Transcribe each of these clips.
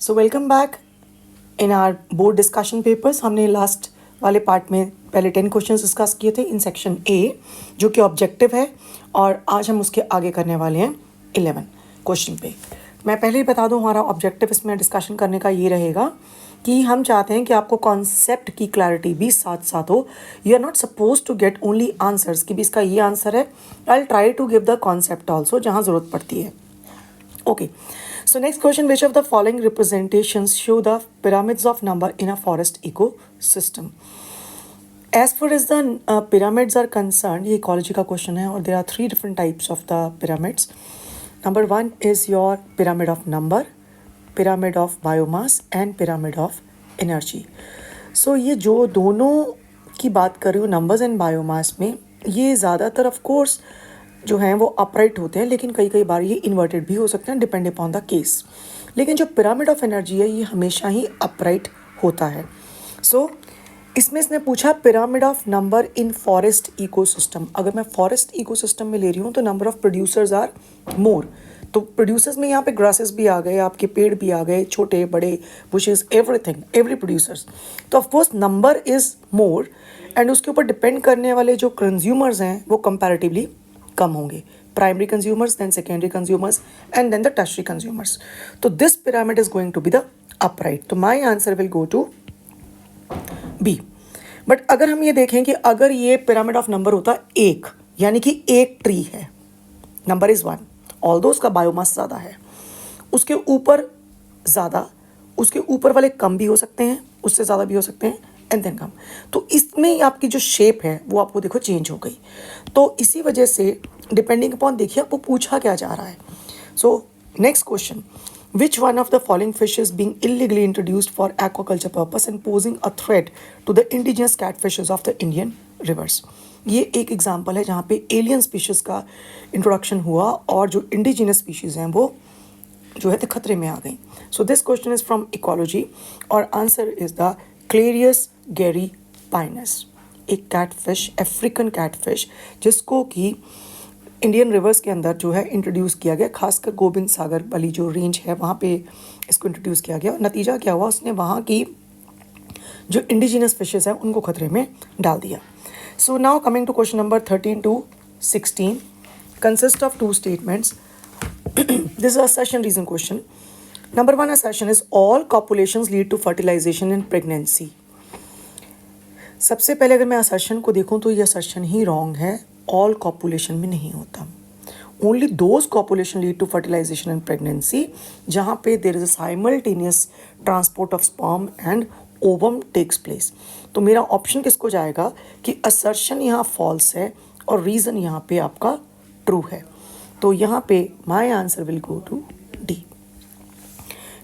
So welcome back in are board discussion papers. हमने last वाले part में पहले 10 क्वेश्चंस डिस्कस किए थे इन सेक्शन ए जो कि ऑब्जेक्टिव है, और आज हम उसके आगे करने वाले हैं 11 क्वेश्चन पे। मैं पहले ही बता दूं, हमारा ऑब्जेक्टिव इसमें डिस्कशन करने का ये रहेगा कि हम चाहते हैं कि आपको कॉन्सेप्ट की क्लैरिटी भी साथ साथ हो। You are not suppose to get only answers कि भी इसका ये आंसर है। I try to give the concept also जहाँ ज़रूरत पड़ती है। Okay, so next question, which of the following representations show the pyramids of number in a forest ecosystem? As far as the pyramids are concerned, ये ecology का question है, और there are 3 different types of the pyramids. Number 1 is your pyramid of number, pyramid of biomass and pyramid of energy. So ये जो दोनों की बात कर रही हूँ numbers and biomass में, ये ज़्यादातर of course जो हैं वो अपराइट होते हैं, लेकिन कई बार ये इन्वर्टेड भी हो सकते हैं, डिपेंड अपॉन द केस। लेकिन जो पिरामिड ऑफ एनर्जी है ये हमेशा ही अपराइट होता है। सो इसमें इसने पूछा pyramid of number in forest ecosystem. अगर मैं फॉरेस्ट इकोसिस्टम में ले रही हूँ तो number of producers are more. तो प्रोड्यूसर्स में यहाँ पे ग्रासेस भी आ गए, आपके पेड़ भी आ गए, छोटे बड़े बुशेस, एवरीथिंग, एवरी प्रोड्यूसर्स। तो of course number is more, and उसके ऊपर डिपेंड करने वाले जो कंज्यूमर्स हैं वो कंपैरेटिवली कम होंगे। Primary consumers, then secondary consumers, and then the tertiary consumers. तो this pyramid is going to be the upright. तो my answer will go to be. But अगर हम ये देखें कि अगर ये पिरामिड ऑफ नंबर होता एक, यानी कि एक ट्री है, नंबर इज 1, ऑल्दो उसका बायोमास ज़्यादा है, उसके ऊपर ज़्यादा, उसके ऊपर वाले कम भी हो सकते हैं, उससे ज़्यादा भी हो सकते हैं, एंड देन कम। तो इसमें आपकी जो शेप है वो आपको देखो चेंज हो गई। तो इसी वजह से डिपेंडिंग अपॉन देखिए आपको पूछा क्या जा रहा है। So next question, which one of the following fishes being illegally introduced for aquaculture purpose and posing a threat to the indigenous catfishes of the Indian rivers. ये एक एग्जाम्पल है जहाँ पे एलियन स्पीशीज़ का इंट्रोडक्शन हुआ और जो indigenous species हैं वो जो है खतरे में आ गई। So this question is from ecology और answer is the Clarias gariepinus, एक कैटफिश, अफ्रीकन कैटफिश, जिसको कि इंडियन रिवर्स के अंदर जो है इंट्रोड्यूस किया गया, खासकर गोविंद सागर वाली जो रेंज है वहाँ पे इसको इंट्रोड्यूस किया गया। नतीजा क्या हुआ, उसने वहाँ की जो इंडिजिनस फिशेस हैं उनको खतरे में डाल दिया। So now coming to question number 13 to 16 consist of 2 statements. This is assertion reason question. Number 1 assertion is all copulations lead to fertilization in pregnancy. सबसे पहले अगर मैं assertion को देखूं तो ये assertion ही wrong है, all copulation में नहीं होता। Only those copulation lead to fertilization in pregnancy जहाँ पे there is a simultaneous transport of sperm and ovum takes place. तो मेरा ऑप्शन किसको जाएगा कि assertion यहाँ false है और reason यहाँ पे आपका true है। तो यहाँ पे my answer will go to D.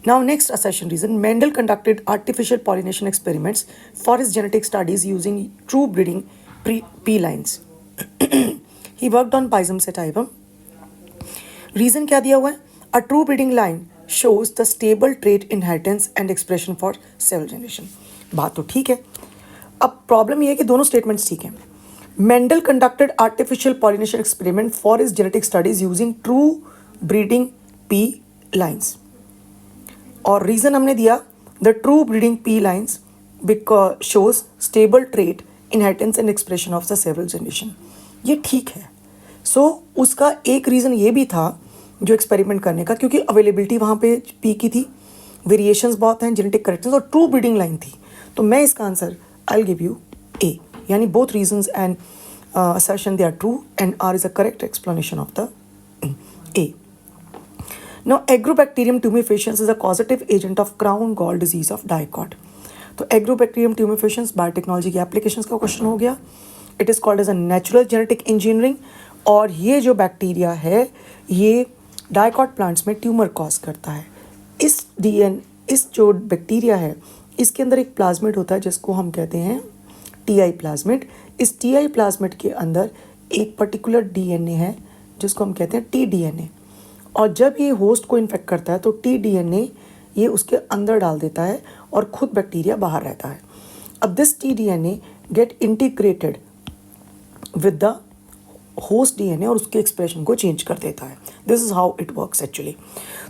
Now next assertion reason, Mendel conducted artificial pollination experiments for his genetic studies using true breeding pea lines. He worked on Pisum sativum. Reason क्या दिया हुआ है? A true breeding line shows the stable trait inheritance and expression for several generation. बात तो ठीक है। अब problem ये है कि दोनों स्टेटमेंट्स ठीक हैं। Mendel conducted artificial pollination experiment for his genetic studies using true breeding pea lines. और रीज़न हमने दिया the true breeding pea lines because shows stable trait inheritance and expression of the several generation. ये ठीक है। सो उसका एक reason ये भी था जो एक्सपेरिमेंट करने का, क्योंकि अवेलेबिलिटी वहाँ पे पी की थी, वेरिएशंस बहुत हैं, जेनेटिक करेक्टर्स और ट्रू ब्रीडिंग लाइन थी। तो मैं इसका answer I give U A, यानी both reasons and assertion they are true and R is a correct explanation of the A. Now Agrobacterium tumefaciens is a causative agent of crown gall disease of dicot. तो Agrobacterium tumefaciens biotechnology की applications का question हो गया। It is called as a natural genetic engineering, और ये जो bacteria है ये डाइकॉट प्लांट्स में ट्यूमर कॉज करता है। इस जो बैक्टीरिया है इसके अंदर एक प्लाज्मिड होता है जिसको हम कहते हैं टीआई प्लाज्मिड। इस टीआई प्लाज्मिड के अंदर एक पर्टिकुलर डीएनए है जिसको हम कहते हैं टीडीएनए, और जब ये होस्ट को इन्फेक्ट करता है तो टीडीएनए ये उसके अंदर डाल देता है और खुद बैक्टीरिया बाहर रहता है। अब this TDNA get integrated with the host DNA और उसके एक्सप्रेशन को चेंज कर देता है. This is how it works actually.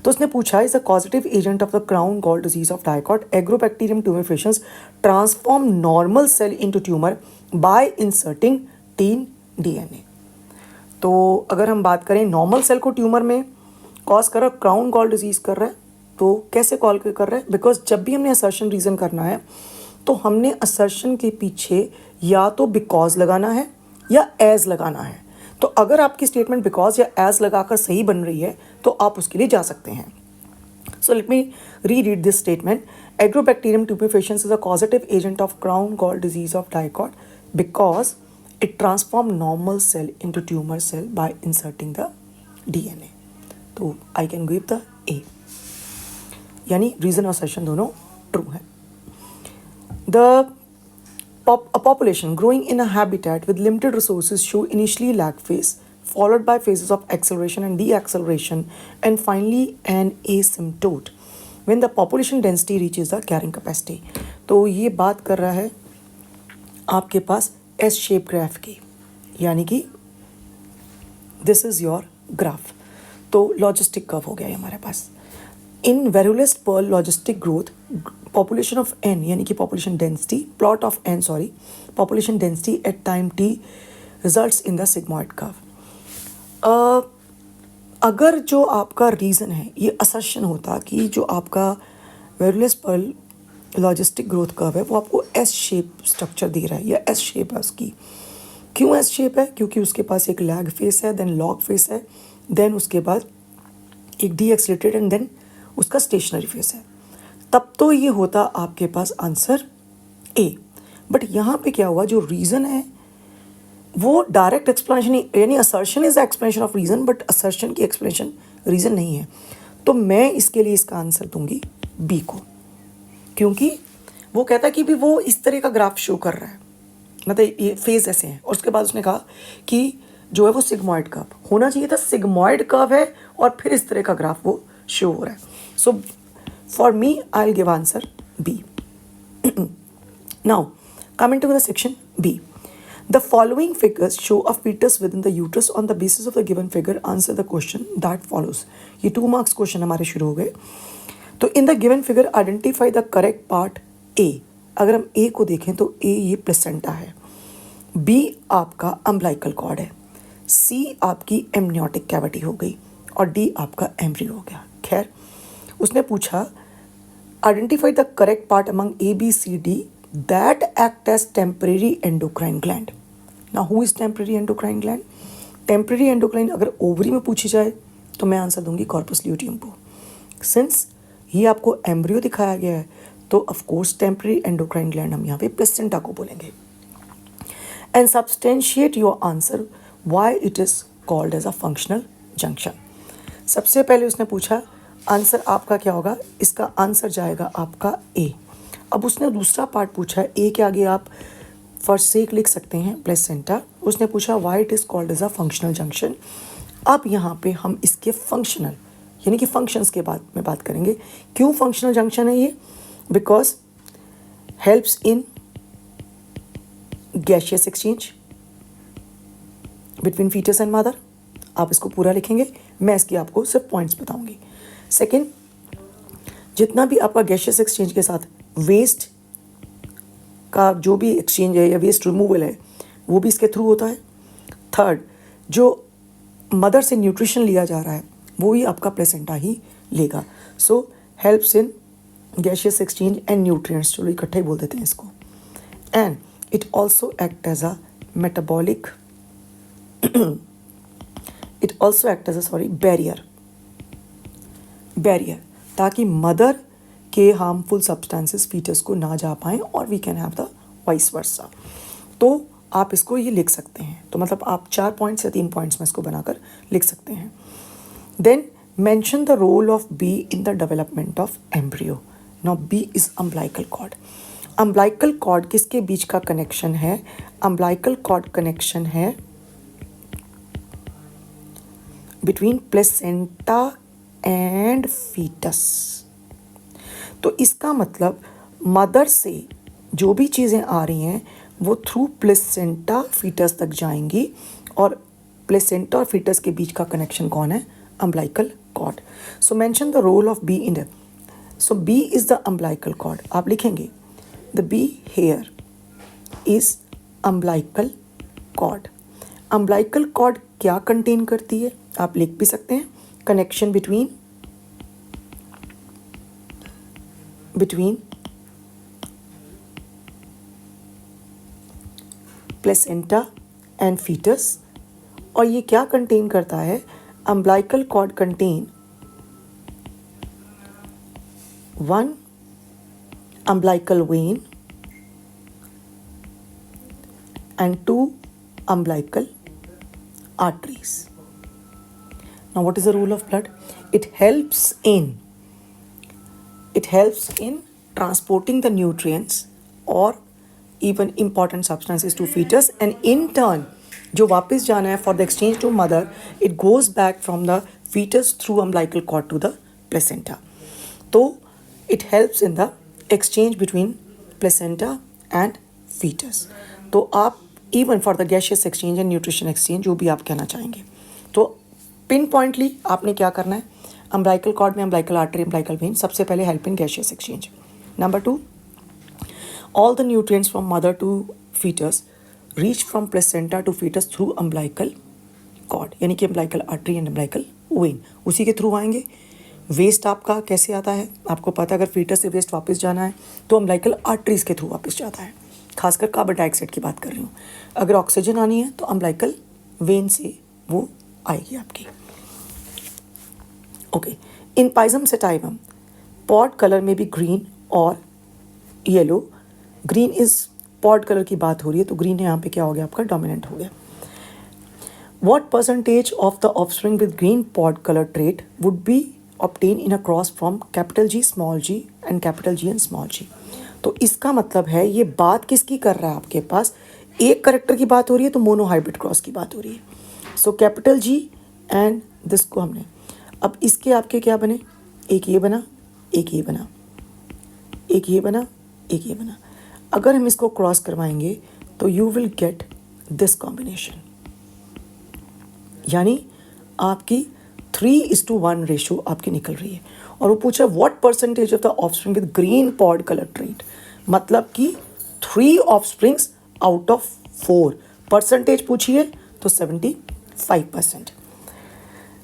तो उसने पूछा is a causative agent of the crown gall disease of dicot Agrobacterium tumefaciens transform normal cell into tumour by inserting T DNA. तो अगर हम बात करें नॉर्मल सेल को ट्यूमर में कॉज कर रहा है, क्राउन गॉल डिजीज कर रहा है, तो कैसे कॉल कर रहा है? बिकॉज जब भी हमने असर्शन रीज़न करना है तो हमने असर्शन के पीछे या तो बिकॉज लगाना है या एज लगाना है. तो अगर आपकी स्टेटमेंट बिकॉज या एज लगाकर सही बन रही है तो आप उसके लिए जा सकते हैं. So let me read this statement. Agrobacterium tumefaciens is a causative agent of crown gall disease of dicot because it transform normal cell into tumour cell by inserting the DNA. तो I can give the A, यानी reason और assertion दोनों true है. A population growing in a habitat with limited resources show initially lag phase, followed by phases of acceleration and deceleration, and finally an asymptote when the population density reaches the carrying capacity. तो ये बात कर रहा है आपके पास S shape graph की, यानी कि दिस इज योर ग्राफ. तो लॉजिस्टिक कर्व हो गया है हमारे पास. In Verhulst Pearl logistic growth population of N, यानी कि population density, plot of N sorry, population density at time T results in the sigmoid curve. अगर जो आपका रीज़न है ये असर्शन होता कि जो आपका वेरुलस पर्ल लॉजिस्टिक ग्रोथ कर्व है वो आपको एस शेप स्ट्रक्चर दे रहा है या एस शेप है उसकी. क्यों एस शेप है? क्योंकि उसके पास एक लैग फेस है, देन लॉग फेस है, देन उसके बाद एक डी एक्सलेटेड एंड देन उसका स्टेशनरी फेस है. तब तो ये होता आपके पास आंसर ए. बट यहाँ पे क्या हुआ, जो रीज़न है वो डायरेक्ट एक्सप्लेनेशन, यानी assertion is the explanation of reason, but assertion की एक्सप्लेनेशन रीज़न नहीं है. तो मैं इसके लिए इसका आंसर दूंगी बी को, क्योंकि वो कहता है कि भी वो इस तरह का ग्राफ शो कर रहा है, मतलब ये फेज ऐसे हैं. और उसके बाद उसने कहा कि जो है वो सिग्मॉइड कर्व होना चाहिए था, सिग्मॉइड कर्व है और फिर इस तरह का ग्राफ वो शो हो रहा है. So for me I will give answer B. Now coming to the section B. The following figures show a fetus within the uterus. On the basis of the given figure, answer the question that follows. ये 2 marks question हमारे शुरू हो गए. तो in the given figure identify the correct part A. अगर हम A को देखें तो A ये प्लेसेंटा है, B आपका अम्बिलिकल कॉर्ड है, C आपकी एमनियोटिक कैविटी हो गई और D आपका एम्ब्रियो हो गया. खैर उसने पूछा identify the correct part among A, B, C, D that act as temporary endocrine gland. Now who is temporary endocrine gland? Temporary endocrine अगर ओवरी में पूछी जाए तो मैं आंसर दूंगी कॉर्पस ल्यूटियम को. सिंस ये आपको एम्ब्रियो दिखाया गया है तो of course temporary endocrine gland हम यहाँ पे प्लेसेंटा को बोलेंगे. And substantiate your answer why it is called as a functional junction. सबसे पहले उसने पूछा आंसर आपका क्या होगा, इसका आंसर जाएगा आपका ए. अब उसने दूसरा पार्ट पूछा है, ए के आगे आप फॉर सेक लिख सकते हैं प्लेसेंटा. उसने पूछा why it is called as a functional junction. अब यहाँ पे हम इसके फंक्शनल यानी कि फंक्शंस के बाद में बात करेंगे. क्यों फंक्शनल जंक्शन है ये? Because helps in gaseous exchange between foetus and mother. आप इसको पूरा लिखेंगे, मैं इसकी आपको सिर्फ पॉइंट्स बताऊंगी. सेकेंड, जितना भी आपका गैशियस एक्सचेंज के साथ वेस्ट का जो भी एक्सचेंज है या वेस्ट रिमूवल है वो भी इसके थ्रू होता है. थर्ड, जो मदर से न्यूट्रिशन लिया जा रहा है वो ही आपका प्लेसेंटा ही लेगा. So helps in gaseous exchange and nutrients, चलो इकट्ठे ही बोल देते हैं इसको. And it also act as a metabolic, it also act as a barrier, ताकि मदर के हार्मफुल सब्सटेंसेस फीटस को ना जा पाएँ और we can have the vice versa. तो आप इसको ये लिख सकते हैं. तो मतलब आप 4 पॉइंट्स या 3 पॉइंट्स में इसको बनाकर लिख सकते हैं. Then mention the role of B in the development of embryo. Now B is umbilical cord. Umbilical cord किसके बीच का कनेक्शन है? अम्बिलिकल कॉर्ड कनेक्शन है बिटवीन प्लेसेंटा एंड फीटस. तो इसका मतलब मदर से जो भी चीज़ें आ रही हैं वो थ्रू प्लेसेंटा फीटस तक जाएंगी और प्लेसेंटा और फीटस के बीच का कनेक्शन कौन है? Umbilical cord. So mention the role of B in it. So B is the umbilical cord. आप लिखेंगे the B here is umbilical cord. Umbilical cord क्या कंटेन करती है? आप लिख भी सकते हैं connection between placenta and foetus. और ये क्या कंटेन करता है? Umbilical cord contain one umbilical vein and two umbilical arteries. Now what is the role of blood? It helps in transporting the nutrients or even important substances to fetus, and in turn जो वापस जाना है for the exchange to mother, it goes back from the fetus through umbilical cord to the placenta. तो it helps in the exchange between placenta and fetus. तो आप even for the gaseous exchange and nutrition exchange जो भी आप कहना चाहेंगे, तो pin पॉइंटली आपने क्या करना है? अम्बलाइकल कॉर्ड में अम्बलाइकल आर्टरी, अम्बलाइकल वेन सबसे पहले help in gaseous exchange. Number 2, all the nutrients from mother to fetus reach from placenta to fetus through umbilical cord, यानी कि umbilical artery and umbilical vein उसी के through आएंगे. Waste आपका कैसे आता है? आपको पता है अगर फीटस से वेस्ट वापस जाना है तो umbilical arteries के थ्रू वापस जाता है. खासकर कार्बन डाइऑक्साइड की बात कर रही हूँ. अगर ऑक्सीजन आनी है तो umbilical vein से वो आएगी आपकी. ओके. इन पाइजम सेटाइवम पॉड कलर में भी ग्रीन और yellow. Green is pod colour की बात हो रही है तो ग्रीन यहाँ पे क्या हो गया? आपका डोमिनेंट हो गया. What percentage of the offspring with green pod color trait would be obtained in a cross from capital G, small g and capital G and small g? तो इसका मतलब है ये बात किसकी कर रहा है? आपके पास एक करेक्टर की बात हो रही है तो मोनो हाइब्रिड क्रॉस की बात हो रही है. So capital G and this को हमने, अब इसके आपके क्या बने? एक ये बना, एक ये बना, एक ये बना, एक ये बना. अगर हम इसको क्रॉस करवाएंगे तो you will get this combination, यानी आपकी 3:1 रेशो आपकी निकल रही है. और वो पूछा what percentage of the offspring with green pod colour trait, मतलब कि 3 ऑफस्प्रिंग्स आउट ऑफ 4. परसेंटेज पूछिए तो 75%.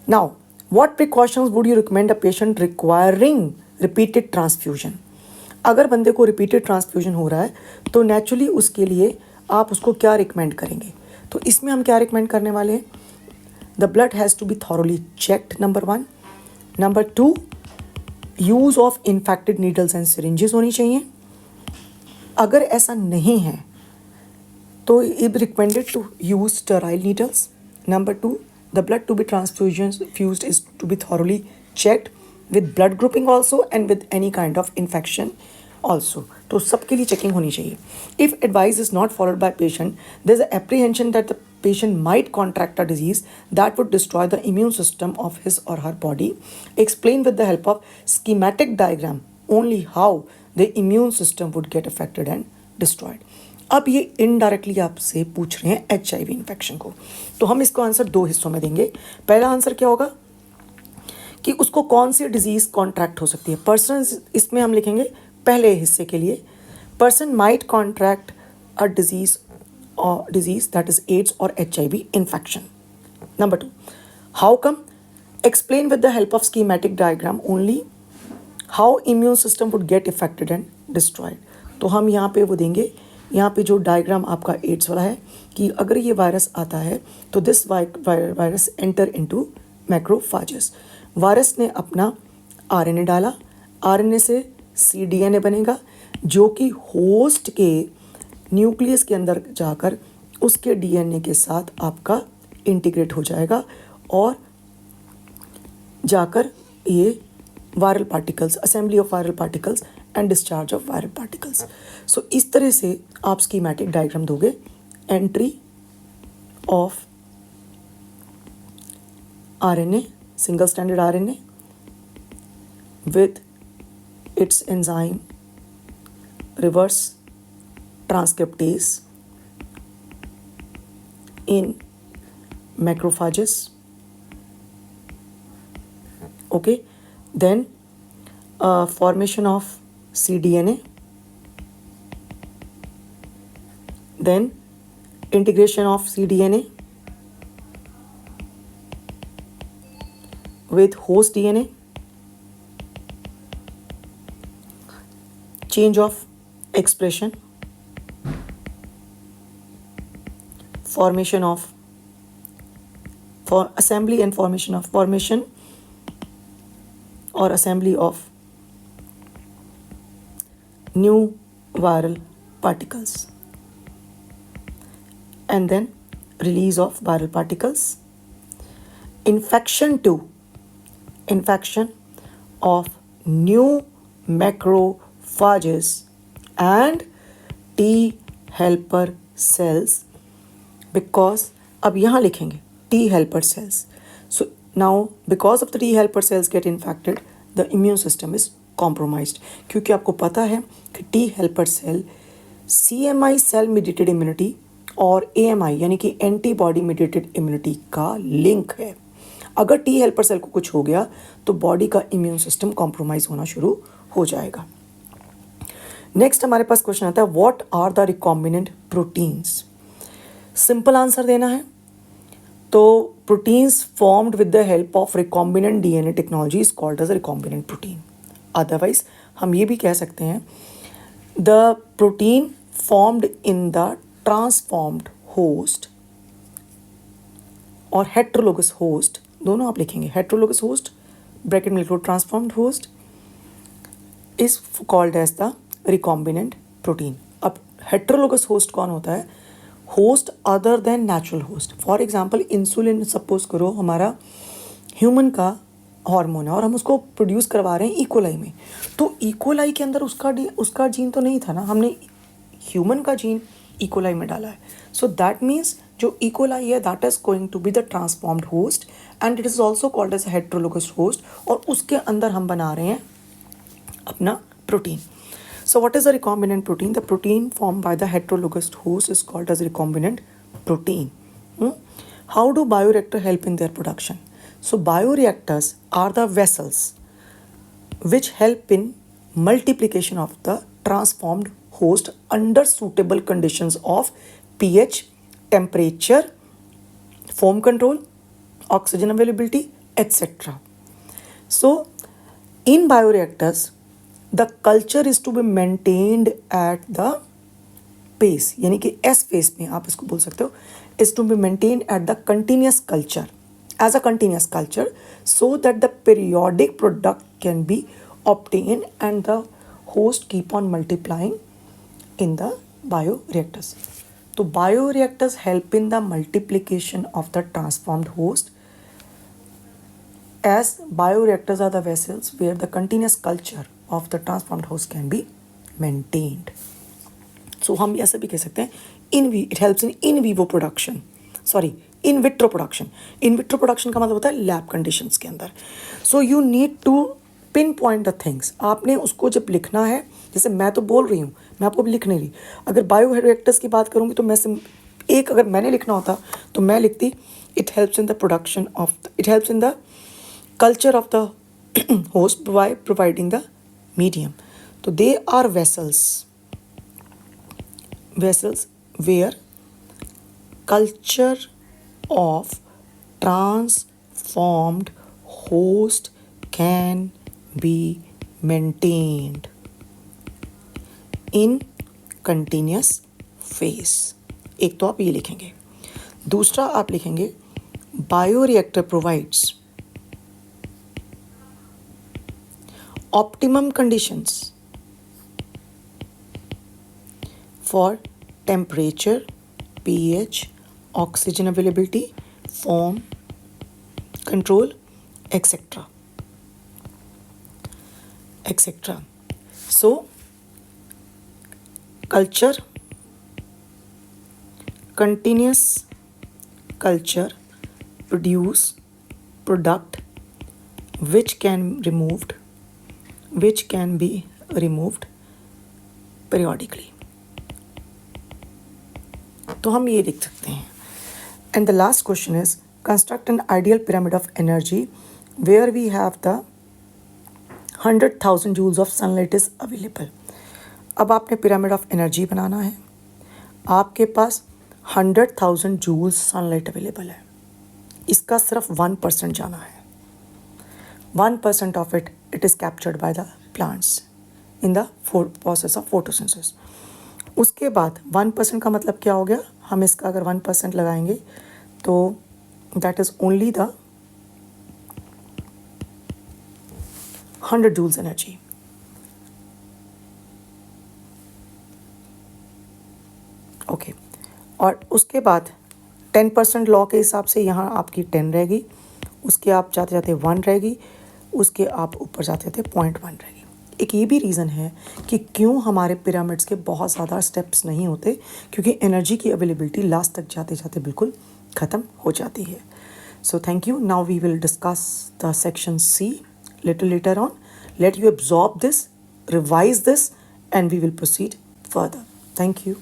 Now what precautions would you recommend a patient requiring repeated transfusion? अगर बंदे को रिपीटेड ट्रांसफ्यूजन हो रहा है तो नेचुरली उसके लिए आप उसको क्या रिकमेंड करेंगे? तो इसमें हम क्या रिकमेंड करने वाले हैं? The blood has to be thoroughly checked, number 1. Number 2, use of infected needles and syringes होनी चाहिए. अगर ऐसा नहीं है तो it recommended to use sterile needles. Number 2, the blood to be transfused is to be thoroughly checked with blood grouping also and with any kind of infection also. तो सबके लिए चेकिंग होनी चाहिए. If advice is not followed by patient, there is an apprehension that the patient might contract a disease that would destroy the immune system of his or her body. Explain with the help of schematic diagram only how the immune system would get affected and destroyed. अब ये indirectly आपसे पूछ रहे हैं HIV infection को, तो हम इसको आंसर 2 हिस्सों में देंगे. पहला आंसर क्या होगा कि उसको कौन सी डिजीज़ कॉन्ट्रैक्ट हो सकती है. पर्सन, इसमें हम लिखेंगे पहले हिस्से के लिए person might contract a disease that is AIDS or HIV infection. Number 2, how come? Explain with the help of schematic diagram only how immune system would get affected and destroyed. तो हम यहाँ पे वो देंगे, यहाँ पे जो डायग्राम आपका एड्स वाला है कि अगर ये वायरस आता है तो this virus enter into macrophages. Virus ने अपना RNA डाला, RNA से cDNA बनेगा जो कि होस्ट के न्यूक्लियस के अंदर जाकर उसके DNA के साथ आपका इंटीग्रेट हो जाएगा और जाकर ये viral particles, assembly of viral particles and discharge of viral particles. So इस तरह से आप स्कीमेटिक डायग्राम दोगे. Entry of RNA, single standard RNA with its enzyme reverse transcriptase in macrophages. Okay, then formation of cDNA, then integration of cDNA with host DNA, change of expression, formation of assembly and formation or assembly of new viral particles, and then release of viral particles, infection of new macrophages and T helper cells, because अब यहाँ लिखेंगे T helper cells. So now because of the T helper cells get infected, the immune system is compromised. क्योंकि आपको पता है कि T helper cell CMI cell mediated immunity और AMI यानी कि एंटीबॉडी mediated immunity का लिंक है. अगर T helper cell को कुछ हो गया तो बॉडी का इम्यून सिस्टम कॉम्प्रोमाइज होना शुरू हो जाएगा. नेक्स्ट हमारे पास क्वेश्चन आता है, what are the recombinant proteins. Simple answer देना है. तो proteins formed with the help of recombinant DNA technology is called as recombinant protein. Otherwise हम ये भी कह सकते हैं the protein formed in the transformed host और हेट्रोलोगस होस्ट, दोनों आप लिखेंगे. हेट्रोलोगस होस्ट ब्रैकेट में लिखो transformed host is called as the recombinant protein. अब हेट्रोलोगस होस्ट कौन होता है? Host other then natural host. For example insulin suppose करो हमारा ह्यूमन का हार्मोन है और हम उसको प्रोड्यूस करवा रहे हैं इकोलाई में. तो इकोलाई के अंदर उसका जीन तो नहीं था ना, हमने ह्यूमन का जीन इकोलाई में डाला है. सो दैट मीन्स जो इकोलाई है that is going to be the transformed host and it is also called as heterologous host, और उसके अंदर हम बना रहे हैं अपना protein. So what is a recombinant protein? The protein formed by the heterologous host is called as recombinant protein. How do bioreactor help in their production? So bioreactors are the vessels which help in multiplication of the transformed host under suitable conditions of pH, temperature, foam control, oxygen availability, etc. So in bioreactors the culture is to be maintained at the pace, यानी कि S phase में आप इसको बोल सकते हो, is to be maintained at the continuous culture, as a continuous culture, so that the periodic product can be obtained and the host keep on multiplying in the bioreactors. तो bioreactors help in the multiplication of the transformed host, as bioreactors are the vessels where the continuous culture of the transformed host can be maintained. So हम ऐसा भी कह सकते हैं it helps in in vitro production. In vitro production का मतलब होता है लैब कंडीशंस के अंदर. So you need to pinpoint the things. आपने उसको जब लिखना है, जैसे मैं तो बोल रही हूँ, मैं आपको भी लिख नहीं रही. अगर बायोरिएक्टर्स की बात करूँगी तो मैं अगर मैंने लिखना होता तो मैं लिखती it helps in the culture of the host by providing the medium. So they are vessels where culture of transformed host can be maintained in continuous phase. एक तो आप ये लिखेंगे. दूसरा आप लिखेंगे bioreactor provides optimum conditions for temperature, pH, oxygen availability, foam control, etc. So culture, continuous culture produce product which can be removed periodically. तो हम ये लिख सकते हैं. And the last question is, construct an ideal pyramid of energy where we have the 100,000 joules of sunlight is available. अब आपने pyramid of energy बनाना है, आपके पास 100,000 जूल्स सनलाइट अवेलेबल है, इसका सिर्फ 1% जाना है। 1% of it is captured by the plants in the process of photosynthesis. उसके बाद 1% का मतलब क्या हो गया, हम इसका अगर 1% लगाएंगे तो that is only the 100 joules energy. Okay, और उसके बाद 10% लॉ के हिसाब से यहाँ आपकी 10 रहेगी, उसके आप जाते जाते 1 रहेगी, उसके आप ऊपर जाते जाते 0.1 रहेगी। एक ये भी रीज़न है कि क्यों हमारे पिरामिड्स के बहुत ज़्यादा स्टेप्स नहीं होते, क्योंकि एनर्जी की अवेलेबिलिटी लास्ट तक जाते जाते बिल्कुल ख़त्म हो जाती है। So thank you. Now we will discuss the section C little later on. Let you absorb this, revise this, and we will proceed further. Thank you.